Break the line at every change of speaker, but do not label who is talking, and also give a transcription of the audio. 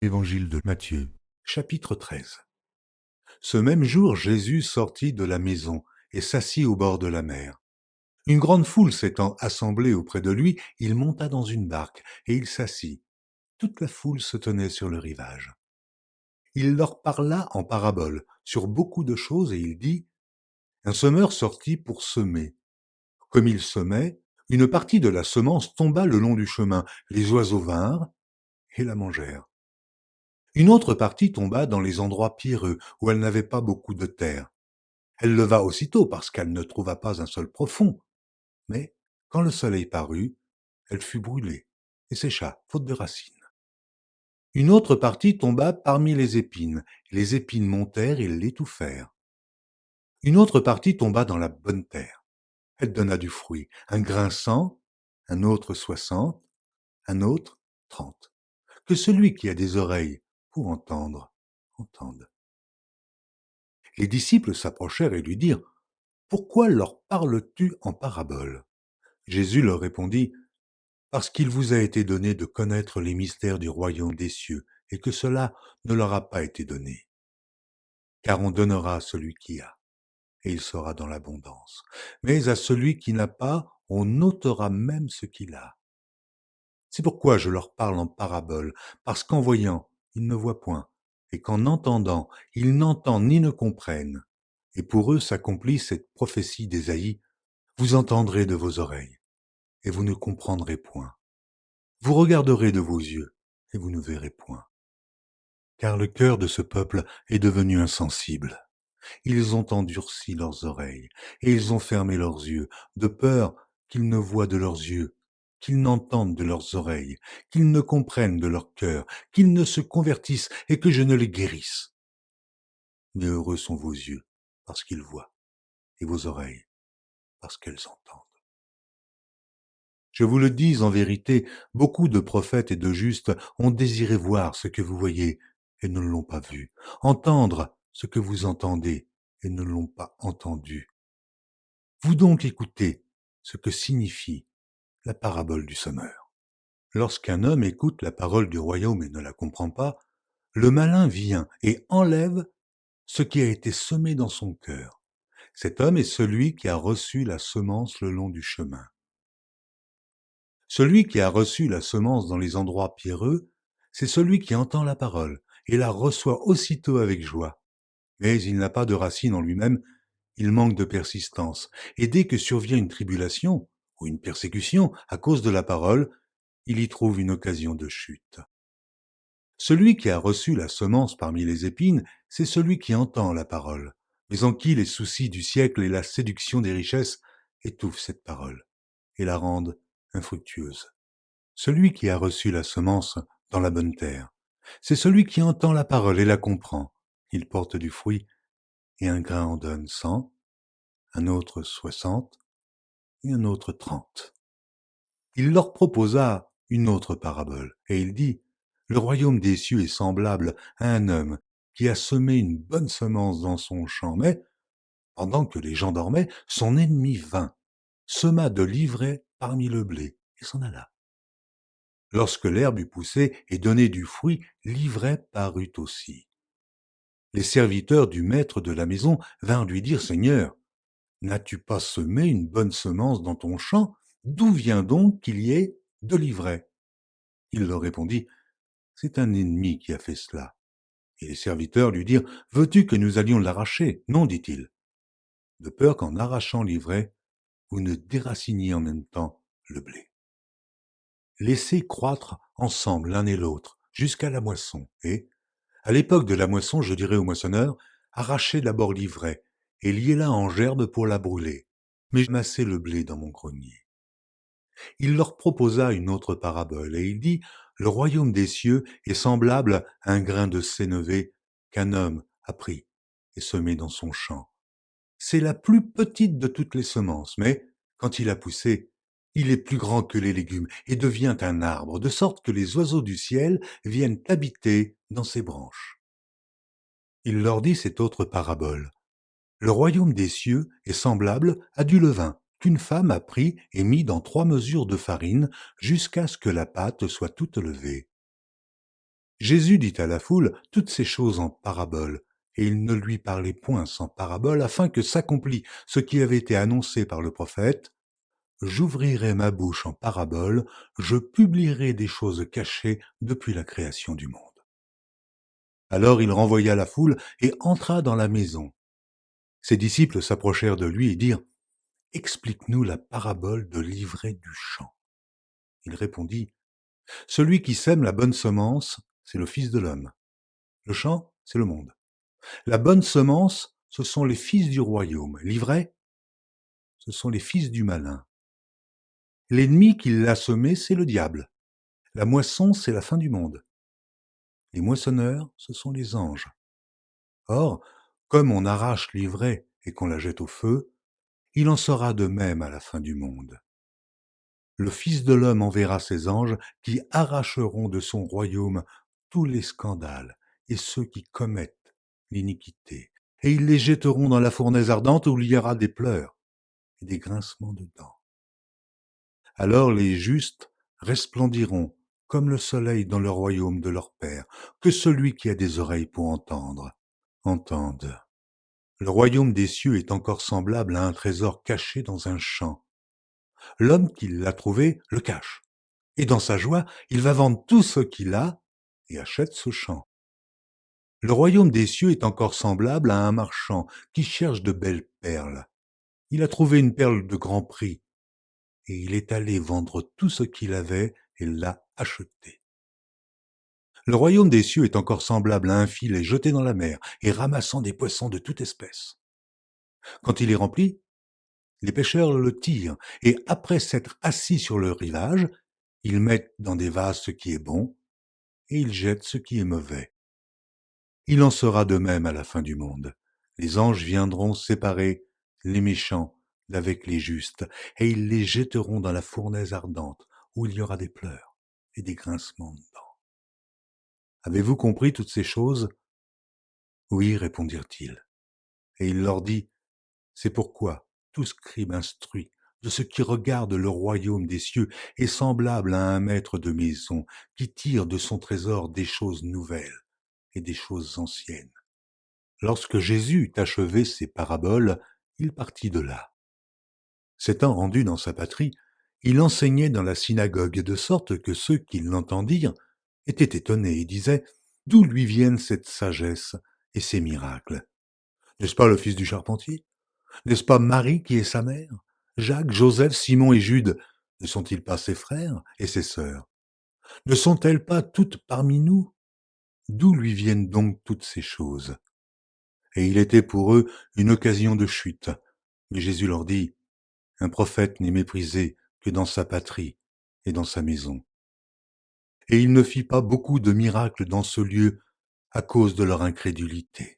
Évangile de Matthieu, chapitre 13. Ce même jour, Jésus sortit de la maison et s'assit au bord de la mer. Une grande foule s'étant assemblée auprès de lui, il monta dans une barque et il s'assit. Toute la foule se tenait sur le rivage. Il leur parla en parabole sur beaucoup de choses et il dit, un semeur sortit pour semer. Comme il semait, une partie de la semence tomba le long du chemin. Les oiseaux vinrent et la mangèrent. Une autre partie tomba dans les endroits pierreux, où elle n'avait pas beaucoup de terre. Elle leva aussitôt parce qu'elle ne trouva pas un sol profond. Mais, quand le soleil parut, elle fut brûlée et sécha, faute de racines. Une autre partie tomba parmi les épines montèrent et l'étouffèrent. Une autre partie tomba dans la bonne terre. Elle donna du fruit, un grain 100, un autre 60, un autre 30. Que celui qui a des oreilles pour entendre, entende. Les disciples s'approchèrent et lui dirent, « Pourquoi leur parles-tu en parabole ?» Jésus leur répondit, « Parce qu'il vous a été donné de connaître les mystères du royaume des cieux, et que cela ne leur a pas été donné. Car on donnera à celui qui a, et il sera dans l'abondance. Mais à celui qui n'a pas, on ôtera même ce qu'il a. C'est pourquoi je leur parle en parabole, parce qu'en voyant, ils ne voient point, et qu'en entendant, ils n'entendent ni ne comprennent. Et pour eux s'accomplit cette prophétie d'Ésaïe, vous entendrez de vos oreilles, et vous ne comprendrez point. Vous regarderez de vos yeux, et vous ne verrez point. Car le cœur de ce peuple est devenu insensible. Ils ont endurci leurs oreilles, et ils ont fermé leurs yeux, de peur qu'ils ne voient de leurs yeux, qu'ils n'entendent de leurs oreilles, qu'ils ne comprennent de leur cœur, qu'ils ne se convertissent et que je ne les guérisse. Mais heureux sont vos yeux, parce qu'ils voient, et vos oreilles, parce qu'elles entendent. Je vous le dis en vérité, beaucoup de prophètes et de justes ont désiré voir ce que vous voyez et ne l'ont pas vu, entendre ce que vous entendez et ne l'ont pas entendu. Vous donc écoutez ce que signifie la parabole du semeur. Lorsqu'un homme écoute la parole du royaume et ne la comprend pas, le malin vient et enlève ce qui a été semé dans son cœur. Cet homme est celui qui a reçu la semence le long du chemin. Celui qui a reçu la semence dans les endroits pierreux, c'est celui qui entend la parole et la reçoit aussitôt avec joie. Mais il n'a pas de racine en lui-même, il manque de persistance. Et dès que survient une tribulation ou une persécution à cause de la parole, il y trouve une occasion de chute. Celui qui a reçu la semence parmi les épines, c'est celui qui entend la parole, mais en qui les soucis du siècle et la séduction des richesses étouffent cette parole et la rendent infructueuse. Celui qui a reçu la semence dans la bonne terre, c'est celui qui entend la parole et la comprend. Il porte du fruit, et un grain en donne 100, un autre 60, et un autre 30. Il leur proposa une autre parabole, et il dit, le royaume des cieux est semblable à un homme qui a semé une bonne semence dans son champ, mais, pendant que les gens dormaient, son ennemi vint, sema de l'ivraie parmi le blé, et s'en alla. Lorsque l'herbe eut poussé et donné du fruit, l'ivraie parut aussi. Les serviteurs du maître de la maison vinrent lui dire, Seigneur, n'as-tu pas semé une bonne semence dans ton champ? D'où vient donc qu'il y ait de l'ivraie? Il leur répondit, c'est un ennemi qui a fait cela. Et les serviteurs lui dirent, veux-tu que nous allions l'arracher? Non, dit-il, de peur qu'en arrachant l'ivraie, vous ne déraciniez en même temps le blé. Laissez croître ensemble l'un et l'autre jusqu'à la moisson, et, à l'époque de la moisson, je dirai au moissonneur, arrachez d'abord l'ivraie et liez-la en gerbe pour la brûler, mais massez le blé dans mon grenier. Il leur proposa une autre parabole, et il dit, le royaume des cieux est semblable à un grain de sénévé qu'un homme a pris et semé dans son champ. C'est la plus petite de toutes les semences, mais, quand il a poussé, il est plus grand que les légumes et devient un arbre, de sorte que les oiseaux du ciel viennent habiter dans ses branches. Il leur dit cette autre parabole. Le royaume des cieux est semblable à du levain qu'une femme a pris et mis dans 3 mesures de farine jusqu'à ce que la pâte soit toute levée. Jésus dit à la foule toutes ces choses en paraboles, et il ne lui parlait point sans parabole, afin que s'accomplît ce qui avait été annoncé par le prophète. J'ouvrirai ma bouche en parabole, je publierai des choses cachées depuis la création du monde. Alors il renvoya la foule et entra dans la maison. Ses disciples s'approchèrent de lui et dirent: Explique-nous la parabole de l'ivraie du champ. Il répondit: Celui qui sème la bonne semence, c'est le Fils de l'homme. Le champ, c'est le monde. La bonne semence, ce sont les fils du royaume. L'ivraie, ce sont les fils du malin. L'ennemi qui l'a semé, c'est le diable. La moisson, c'est la fin du monde. Les moissonneurs, ce sont les anges. Or, comme on arrache l'ivraie et qu'on la jette au feu, il en sera de même à la fin du monde. Le Fils de l'homme enverra ses anges qui arracheront de son royaume tous les scandales et ceux qui commettent l'iniquité, et ils les jetteront dans la fournaise ardente où il y aura des pleurs et des grincements de dents. Alors les justes resplendiront comme le soleil dans le royaume de leur Père. Que celui qui a des oreilles pour entendre, entende. Le royaume des cieux est encore semblable à un trésor caché dans un champ. L'homme qui l'a trouvé le cache, et dans sa joie, il va vendre tout ce qu'il a et achète ce champ. Le royaume des cieux est encore semblable à un marchand qui cherche de belles perles. Il a trouvé une perle de grand prix, et il est allé vendre tout ce qu'il avait et l'a achetée. Le royaume des cieux est encore semblable à un filet jeté dans la mer et ramassant des poissons de toute espèce. Quand il est rempli, les pêcheurs le tirent, et après s'être assis sur le rivage, ils mettent dans des vases ce qui est bon, et ils jettent ce qui est mauvais. Il en sera de même à la fin du monde. Les anges viendront séparer les méchants d'avec les justes, et ils les jetteront dans la fournaise ardente, où il y aura des pleurs et des grincements de dents. Avez-vous compris toutes ces choses? Oui, répondirent-ils. Et il leur dit: C'est pourquoi tout scribe instruit de ce qui regarde le royaume des cieux est semblable à un maître de maison qui tire de son trésor des choses nouvelles et des choses anciennes. Lorsque Jésus eut achevé ses paraboles, il partit de là. S'étant rendu dans sa patrie, il enseignait dans la synagogue, de sorte que ceux qui l'entendirent étaient étonnés et disaient: D'où lui viennent cette sagesse et ces miracles? N'est-ce pas le fils du charpentier? N'est-ce pas Marie qui est sa mère? Jacques, Joseph, Simon et Jude, ne sont-ils pas ses frères et ses sœurs? Ne sont-elles pas toutes parmi nous? D'où lui viennent donc toutes ces choses? Et il était pour eux une occasion de chute. Mais Jésus leur dit: Un prophète n'est méprisé que dans sa patrie et dans sa maison. Et il ne fit pas beaucoup de miracles dans ce lieu à cause de leur incrédulité.